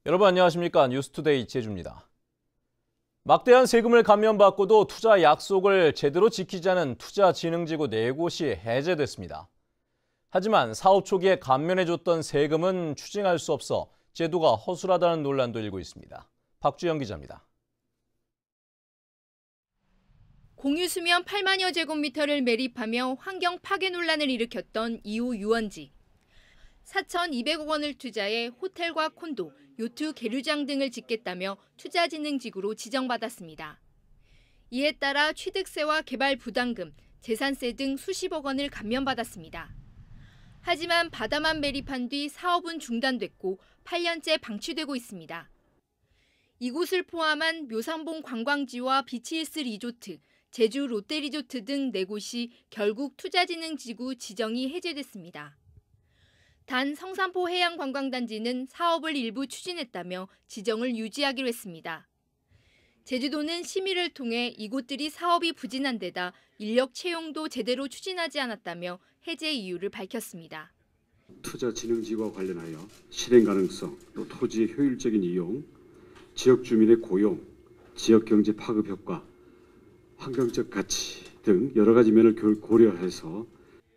여러분 안녕하십니까? 뉴스투데이 제주입니다. 막대한 세금을 감면받고도 투자 약속을 제대로 지키지 않은 투자진흥지구 4곳이 해제됐습니다. 하지만 사업 초기에 감면해줬던 세금은 추징할 수 없어 제도가 허술하다는 논란도 일고 있습니다. 박주영 기자입니다. 공유수면 8만여 제곱미터를 매립하며 환경 파괴 논란을 일으켰던 2호 유원지. 4,200억 원을 투자해 호텔과 콘도, 요트 계류장 등을 짓겠다며 투자진흥지구로 지정받았습니다. 이에 따라 취득세와 개발 부담금, 재산세 등 수십억 원을 감면받았습니다. 하지만 바다만 매립한 뒤 사업은 중단됐고 8년째 방치되고 있습니다. 이곳을 포함한 묘상봉 관광지와 비치힐스 리조트, 제주 롯데리조트 등 4곳이 결국 투자진흥지구 지정이 해제됐습니다. 단 성산포 해양관광단지는 사업을 일부 추진했다며 지정을 유지하기로 했습니다. 제주도는 심의를 통해 이곳들이 사업이 부진한 데다 인력 채용도 제대로 추진하지 않았다며 해제 이유를 밝혔습니다. 투자진흥지구와 관련하여 실행 가능성, 또 토지의 효율적인 이용, 지역 주민의 고용, 지역 경제 파급 효과, 환경적 가치 등 여러 가지 면을 고려해서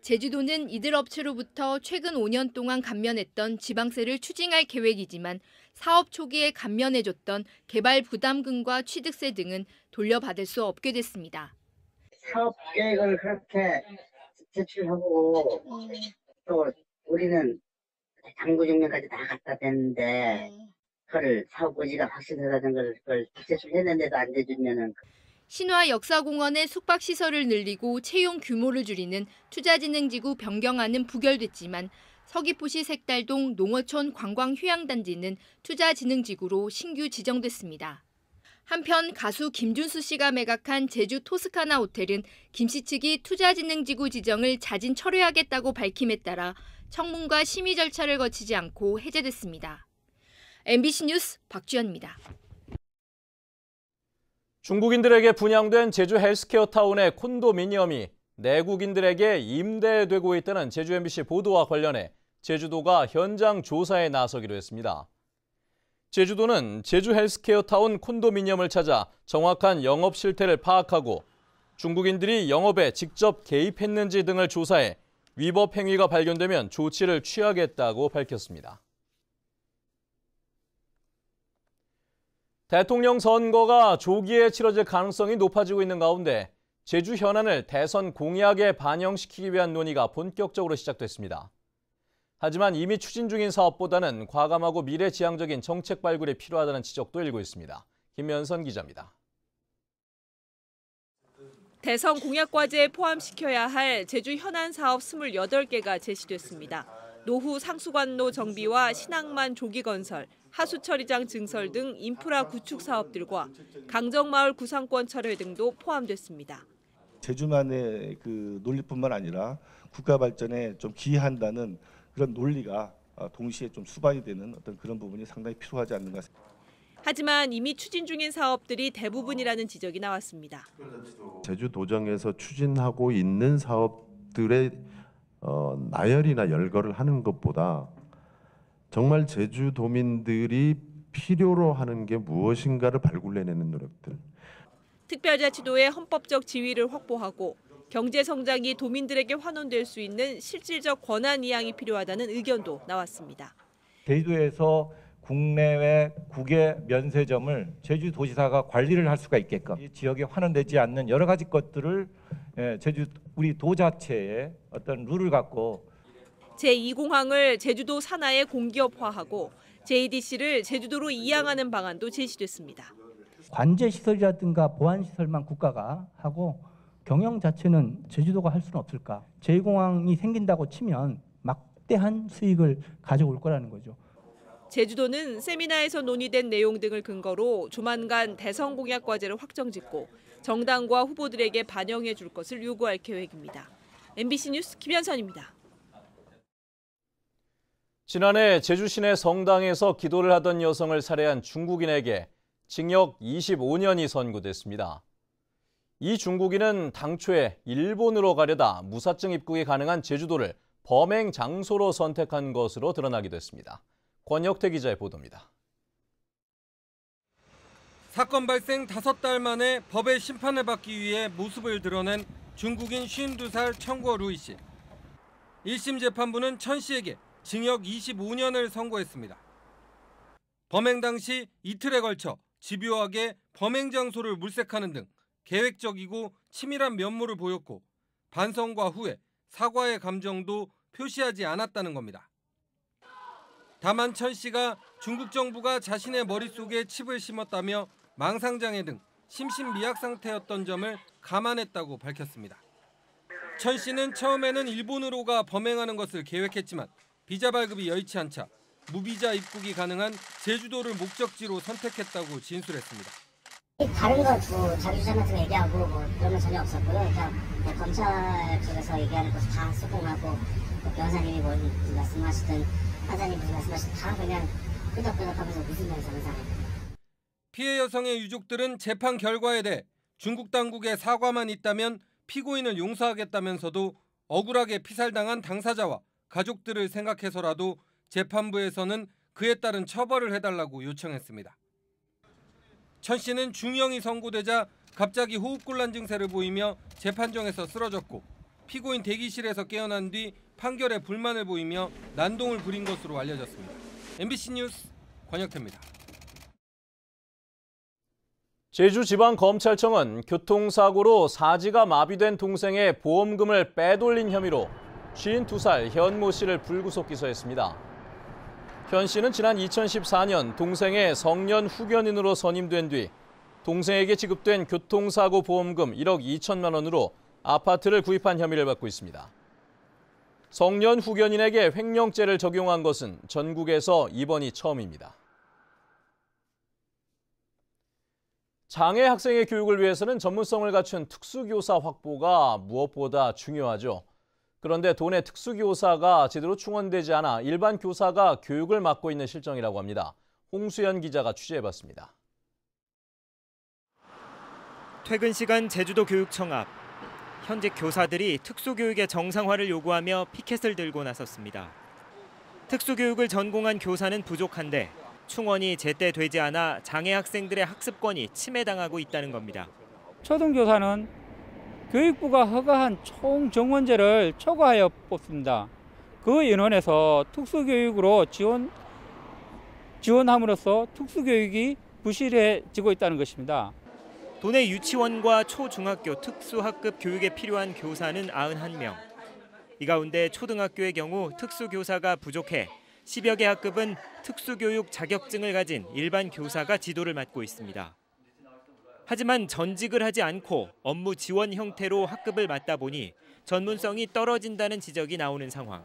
제주도는 이들 업체로부터 최근 5년 동안 감면했던 지방세를 추징할 계획이지만 사업 초기에 감면해줬던 개발 부담금과 취득세 등은 돌려받을 수 없게 됐습니다. 사업 계획을 그렇게 제출하고 또 우리는 당구 종료까지 다 갖다 댔는데 그걸 사업 의지가 확실하다는 걸 제출했는데도 안 해주면은 신화 역사공원의 숙박시설을 늘리고 채용 규모를 줄이는 투자진흥지구 변경안은 부결됐지만 서귀포시 색달동 농어촌 관광휴양단지는 투자진흥지구로 신규 지정됐습니다. 한편 가수 김준수 씨가 매각한 제주 토스카나 호텔은 김 씨 측이 투자진흥지구 지정을 자진 철회하겠다고 밝힘에 따라 청문과 심의 절차를 거치지 않고 해제됐습니다. MBC 뉴스 박주연입니다. 중국인들에게 분양된 제주 헬스케어 타운의 콘도미니엄이 내국인들에게 임대되고 있다는 제주 MBC 보도와 관련해 제주도가 현장 조사에 나서기로 했습니다. 제주도는 제주 헬스케어 타운 콘도미니엄을 찾아 정확한 영업 실태를 파악하고 중국인들이 영업에 직접 개입했는지 등을 조사해 위법 행위가 발견되면 조치를 취하겠다고 밝혔습니다. 대통령 선거가 조기에 치러질 가능성이 높아지고 있는 가운데 제주 현안을 대선 공약에 반영시키기 위한 논의가 본격적으로 시작됐습니다. 하지만 이미 추진 중인 사업보다는 과감하고 미래지향적인 정책 발굴이 필요하다는 지적도 일고 있습니다. 김면선 기자입니다. 대선 공약 과제에 포함시켜야 할 제주 현안 사업 28개가 제시됐습니다. 노후 상수관로 정비와 신항만 조기 건설, 하수처리장 증설 등 인프라 구축 사업들과 강정마을 구상권 철회 등도 포함됐습니다. 제주만의 그 논리뿐만 아니라 국가 발전에 좀 기여한다는 그런 논리가 동시에 좀 수반이 되는 어떤 그런 부분이 상당히 필요하지 않는가. 하지만 이미 추진 중인 사업들이 대부분이라는 지적이 나왔습니다. 제주도정에서 추진하고 있는 사업들의 나열이나 열거를 하는 것보다 정말 제주도민들이 필요로 하는 게 무엇인가를 발굴해내는 노력들. 특별자치도의 헌법적 지위를 확보하고 경제 성장이 도민들에게 환원될 수 있는 실질적 권한 이양이 필요하다는 의견도 나왔습니다. 제주도에서 국내외 국외 면세점을 제주도지사가 관리를 할 수가 있게끔 이 지역에 환원되지 않는 여러 가지 것들을 우리 도 자체의 어떤 룰을 갖고 제2공항을 제주도 산하에 공기업화하고 JDC를 제주도로 이양하는 방안도 제시됐습니다. 관제시설이라든가 보안시설만 국가가 하고 경영 자체는 제주도가 할 수는 없을까? 제2공항이 생긴다고 치면 막대한 수익을 가져올 거라는 거죠. 제주도는 세미나에서 논의된 내용 등을 근거로 조만간 대선 공약 과제를 확정짓고 정당과 후보들에게 반영해 줄 것을 요구할 계획입니다. MBC 뉴스 김현선입니다. 지난해 제주 시내 성당에서 기도를 하던 여성을 살해한 중국인에게 징역 25년이 선고됐습니다. 이 중국인은 당초에 일본으로 가려다 무사증 입국이 가능한 제주도를 범행 장소로 선택한 것으로 드러나기도 했습니다. 권혁태 기자의 보도입니다. 사건 발생 5달 만에 법의 심판을 받기 위해 모습을 드러낸 중국인 52살 청거 루이 씨. 1심 재판부는 천 씨에게 징역 25년을 선고했습니다. 범행 당시 이틀에 걸쳐 집요하게 범행 장소를 물색하는 등 계획적이고 치밀한 면모를 보였고 반성과 후회, 사과의 감정도 표시하지 않았다는 겁니다. 다만 천 씨가 중국 정부가 자신의 머릿속에 칩을 심었다며 망상장애 등 심신미약 상태였던 점을 감안했다고 밝혔습니다. 천 씨는 처음에는 일본으로 가 범행하는 것을 계획했지만 비자 발급이 여의치 않자 무비자 입국이 가능한 제주도를 목적지로 선택했다고 진술했습니다. 다른 거 자기 주장 같은 거 얘기하고 그런 건 전혀 없었고요. 그냥 검찰 쪽에서 얘기하는 거 다 수긍하고 변호사님이 뭘 말씀하시든 판사님이 무슨 말씀하시든 다 그냥 끄덕끄덕하면서 웃으면서 항상. 피해 여성의 유족들은 재판 결과에 대해 중국 당국의 사과만 있다면 피고인을 용서하겠다면서도 억울하게 피살당한 당사자와 가족들을 생각해서라도 재판부에서는 그에 따른 처벌을 해달라고 요청했습니다. 천 씨는 중형이 선고되자 갑자기 호흡곤란 증세를 보이며 재판정에서 쓰러졌고 피고인 대기실에서 깨어난 뒤 판결에 불만을 보이며 난동을 부린 것으로 알려졌습니다. MBC 뉴스 권혁태입니다. 제주지방검찰청은 교통사고로 사지가 마비된 동생의 보험금을 빼돌린 혐의로 52살 현모 씨를 불구속 기소했습니다. 현 씨는 지난 2014년 동생의 성년 후견인으로 선임된 뒤 동생에게 지급된 교통사고 보험금 1억 2천만 원으로 아파트를 구입한 혐의를 받고 있습니다. 성년 후견인에게 횡령죄를 적용한 것은 전국에서 이번이 처음입니다. 장애 학생의 교육을 위해서는 전문성을 갖춘 특수교사 확보가 무엇보다 중요하죠. 그런데 도내 특수교사가 제대로 충원되지 않아 일반 교사가 교육을 맡고 있는 실정이라고 합니다. 홍수연 기자가 취재해봤습니다. 퇴근 시간 제주도 교육청 앞. 현직 교사들이 특수교육의 정상화를 요구하며 피켓을 들고 나섰습니다. 특수교육을 전공한 교사는 부족한데 충원이 제때 되지 않아 장애 학생들의 학습권이 침해당하고 있다는 겁니다. 초등교사는 교육부가 허가한 총 정원제를 초과하여 뽑습니다. 그 인원에서 특수교육으로 지원함으로써 특수교육이 부실해지고 있다는 것입니다. 도내 유치원과 초중학교 특수학급 교육에 필요한 교사는 91명. 이 가운데 초등학교의 경우 특수교사가 부족해 10여 개 학급은 특수교육 자격증을 가진 일반 교사가 지도를 맡고 있습니다. 하지만 전직을 하지 않고 업무 지원 형태로 학급을 맡다 보니 전문성이 떨어진다는 지적이 나오는 상황.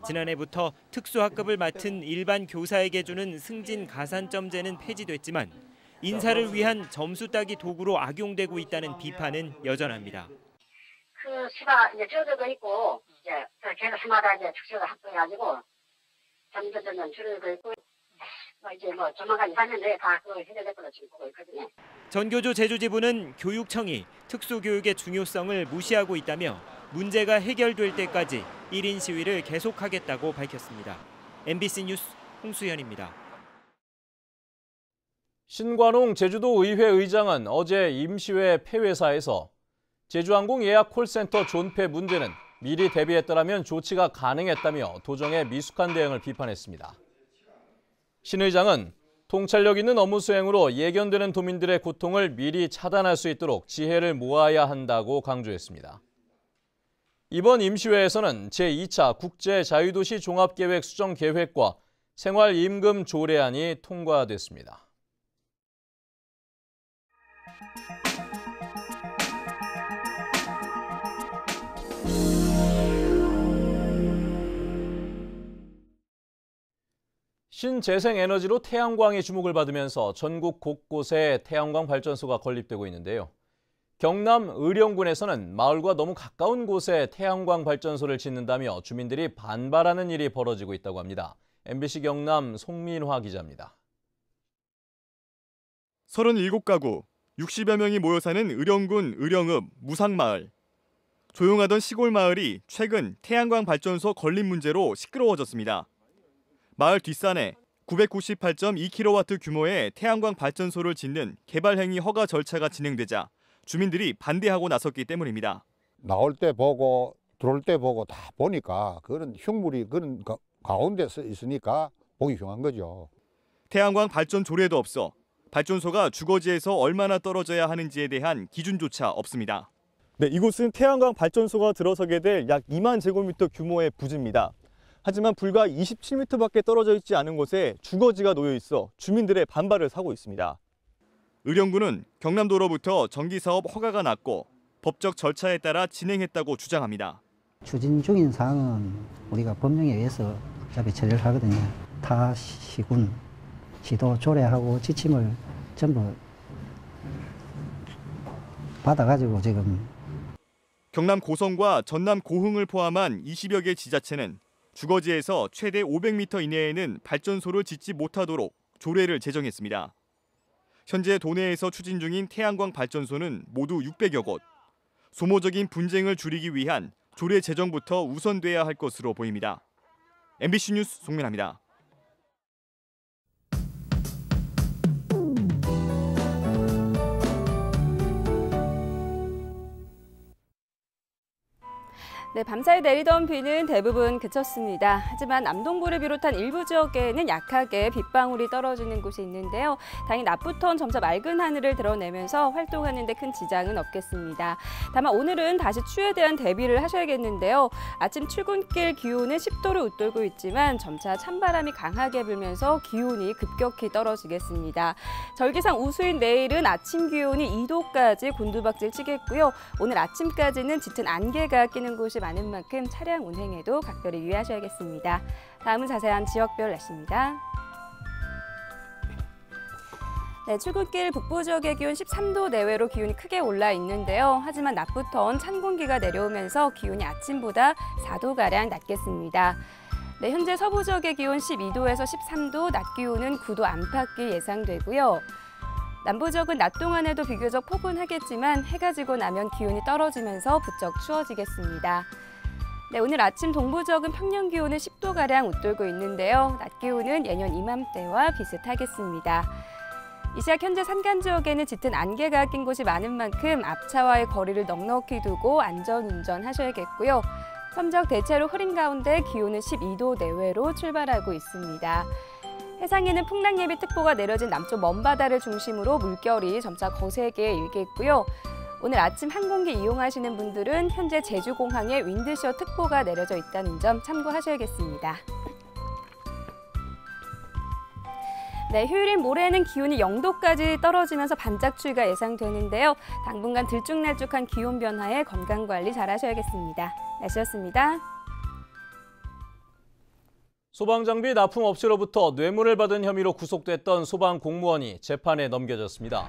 지난해부터 특수학급을 맡은 일반 교사에게 주는 승진 가산점제는 폐지됐지만 인사를 위한 점수 따기 도구로 악용되고 있다는 비판은 여전합니다. 그 수가 이제 줄어들고 있고 이제 개가수마다 이제 특수가 확보해가지고 점점점 줄어들고 있고 이제 조만간 2~3년 내에 다 그걸 해결될 걸로 지금 보고 있거든요. 전교조 제주지부는 교육청이 특수교육의 중요성을 무시하고 있다며 문제가 해결될 때까지 1인 시위를 계속하겠다고 밝혔습니다. MBC 뉴스 홍수연입니다. 신관홍 제주도의회 의장은 어제 임시회 폐회사에서 제주항공 예약 콜센터 존폐 문제는 미리 대비했더라면 조치가 가능했다며 도정의 미숙한 대응을 비판했습니다. 신 의장은 통찰력 있는 업무 수행으로 예견되는 도민들의 고통을 미리 차단할 수 있도록 지혜를 모아야 한다고 강조했습니다. 이번 임시회에서는 제2차 국제자유도시 종합계획 수정계획과 생활임금 조례안이 통과됐습니다. 신재생에너지로 태양광이 주목을 받으면서 전국 곳곳에 태양광 발전소가 건립되고 있는데요. 경남 의령군에서는 마을과 너무 가까운 곳에 태양광 발전소를 짓는다며 주민들이 반발하는 일이 벌어지고 있다고 합니다. MBC 경남 송민화 기자입니다. 37가구, 60여 명이 모여 사는 의령군 의령읍 무상마을. 조용하던 시골 마을이 최근 태양광 발전소 건립 문제로 시끄러워졌습니다. 마을 뒷산에 998.2kW 규모의 태양광 발전소를 짓는 개발 행위 허가 절차가 진행되자 주민들이 반대하고 나섰기 때문입니다. 나올 때 보고 들어올 때 보고 다 보니까 그런 흉물이 그런 가운데 있으니까 보기 흉한 거죠. 태양광 발전 조례도 없어 발전소가 주거지에서 얼마나 떨어져야 하는지에 대한 기준조차 없습니다. 네, 이곳은 태양광 발전소가 들어서게 될 약 2만 제곱미터 규모의 부지입니다. 하지만 불과 27m밖에 떨어져 있지 않은 곳에 주거지가 놓여 있어 주민들의 반발을 사고 있습니다. 의령군은 경남도로부터 전기사업 허가가 났고 법적 절차에 따라 진행했다고 주장합니다. 추진 중인 사항은 우리가 법령에 의해서 어차피 처리를 하거든요. 타 시군, 시도 조례하고 지침을 전부 받아가지고 지금 경남 고성과 전남 고흥을 포함한 20여 개 지자체는 주거지에서 최대 500m 이내에는 발전소를 짓지 못하도록 조례를 제정했습니다. 현재 도내에서 추진 중인 태양광 발전소는 모두 600여 곳. 소모적인 분쟁을 줄이기 위한 조례 제정부터 우선돼야 할 것으로 보입니다. MBC 뉴스 송민아입니다. 네, 밤사이 내리던 비는 대부분 그쳤습니다. 하지만 남동부를 비롯한 일부 지역에는 약하게 빗방울이 떨어지는 곳이 있는데요. 다행히 낮부터는 점차 맑은 하늘을 드러내면서 활동하는 데 큰 지장은 없겠습니다. 다만 오늘은 다시 추위에 대한 대비를 하셔야겠는데요. 아침 출근길 기온은 10도를 웃돌고 있지만 점차 찬바람이 강하게 불면서 기온이 급격히 떨어지겠습니다. 절기상 우수인 내일은 아침 기온이 2도까지 곤두박질 치겠고요. 오늘 아침까지는 짙은 안개가 끼는 곳이 많은 만큼 차량 운행에도 각별히 유의하셔야겠습니다. 다음은 자세한 지역별 날씨입니다. 네, 출근길 북부 지역의 기온 13도 내외로 기온이 크게 올라 있는데요. 하지만 낮부터는 찬 공기가 내려오면서 기온이 아침보다 4도가량 낮겠습니다. 네, 현재 서부 지역의 기온 12도에서 13도, 낮 기온은 9도 안팎이 예상되고요. 남부 지역은 낮 동안에도 비교적 포근하겠지만 해가 지고 나면 기온이 떨어지면서 부쩍 추워지겠습니다. 네, 오늘 아침 동부 지역은 평년 기온은 10도가량 웃돌고 있는데요. 낮 기온은 예년 이맘때와 비슷하겠습니다. 이 시각 현재 산간 지역에는 짙은 안개가 낀 곳이 많은 만큼 앞차와의 거리를 넉넉히 두고 안전운전 하셔야겠고요. 섬적 대체로 흐린 가운데 기온은 12도 내외로 출발하고 있습니다. 해상에는 풍랑예비특보가 내려진 남쪽 먼바다를 중심으로 물결이 점차 거세게 일겠고요. 오늘 아침 항공기 이용하시는 분들은 현재 제주공항에 윈드시어 특보가 내려져 있다는 점 참고하셔야겠습니다. 네, 휴일인 모레는 기온이 0도까지 떨어지면서 반짝 추위가 예상되는데요. 당분간 들쭉날쭉한 기온 변화에 건강관리 잘 하셔야겠습니다. 날씨였습니다. 소방장비 납품업체로부터 뇌물을 받은 혐의로 구속됐던 소방공무원이 재판에 넘겨졌습니다.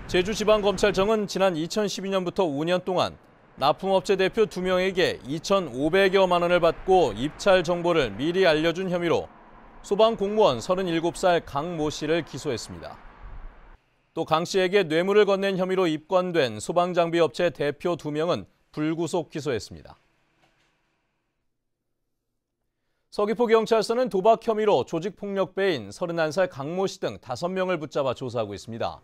제주지방검찰청은 지난 2012년부터 5년 동안 납품업체 대표 2명에게 2,500여만 원을 받고 입찰 정보를 미리 알려준 혐의로 소방공무원 37살 강 모 씨를 기소했습니다. 또 강 씨에게 뇌물을 건넨 혐의로 입건된 소방장비업체 대표 2명은 불구속 기소했습니다. 서귀포경찰서는 도박 혐의로 조직폭력배인 31살 강 모 씨 등 5명을 붙잡아 조사하고 있습니다.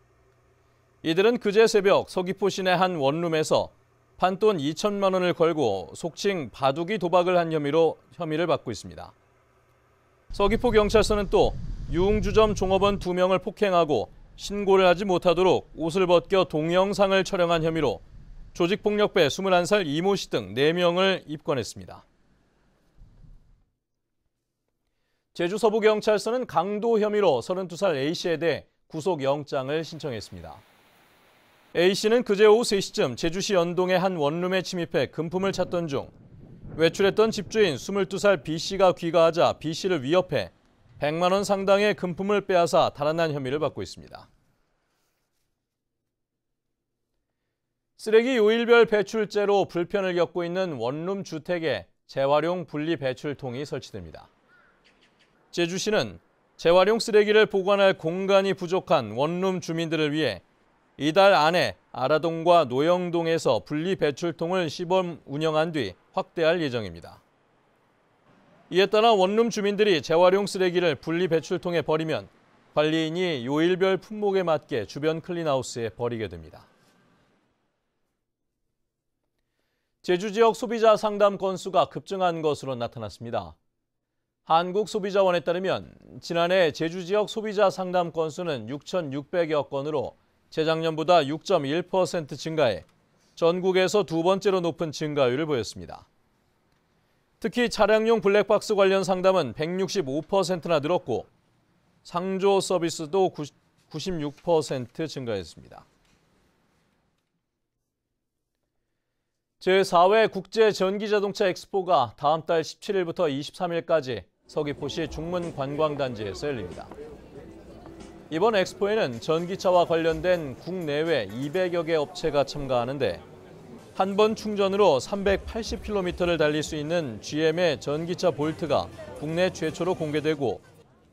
이들은 그제 새벽 서귀포 시내 한 원룸에서 판돈 2천만 원을 걸고 속칭 바둑이 도박을 한 혐의를 받고 있습니다. 서귀포경찰서는 또 유흥주점 종업원 2명을 폭행하고 신고를 하지 못하도록 옷을 벗겨 동영상을 촬영한 혐의로 조직폭력배 21살 이모 씨 등 4명을 입건했습니다. 제주 서부경찰서는 강도 혐의로 32살 A씨에 대해 구속영장을 신청했습니다. A씨는 그제 오후 3시쯤 제주시 연동의 한 원룸에 침입해 금품을 찾던 중 외출했던 집주인 22살 B씨가 귀가하자 B씨를 위협해 100만 원 상당의 금품을 빼앗아 달아난 혐의를 받고 있습니다. 쓰레기 요일별 배출제로 불편을 겪고 있는 원룸 주택에 재활용 분리 배출통이 설치됩니다. 제주시는 재활용 쓰레기를 보관할 공간이 부족한 원룸 주민들을 위해 이달 안에 아라동과 노영동에서 분리 배출통을 시범 운영한 뒤 확대할 예정입니다. 이에 따라 원룸 주민들이 재활용 쓰레기를 분리 배출통에 버리면 관리인이 요일별 품목에 맞게 주변 클린하우스에 버리게 됩니다. 제주 지역 소비자 상담 건수가 급증한 것으로 나타났습니다. 한국소비자원에 따르면 지난해 제주 지역 소비자 상담 건수는 6,600여 건으로 재작년보다 6.1% 증가해 전국에서 두 번째로 높은 증가율을 보였습니다. 특히 차량용 블랙박스 관련 상담은 165%나 늘었고 상조 서비스도 96% 증가했습니다. 제4회 국제전기자동차 엑스포가 다음 달 17일부터 23일까지 서귀포시 중문관광단지에서 열립니다. 이번 엑스포에는 전기차와 관련된 국내외 200여 개 업체가 참가하는데 한 번 충전으로 380km를 달릴 수 있는 GM의 전기차 볼트가 국내 최초로 공개되고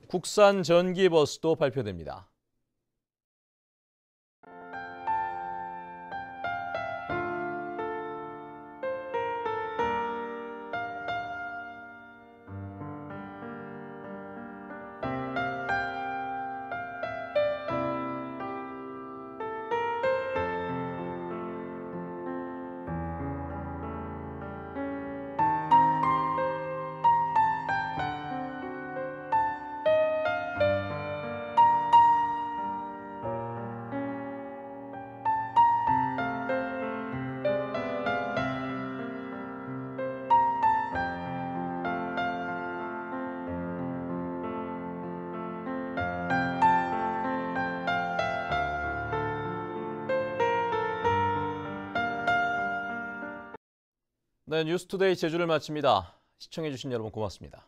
국산 전기버스도 발표됩니다. 네, 뉴스투데이 제주를 마칩니다. 시청해주신 여러분 고맙습니다.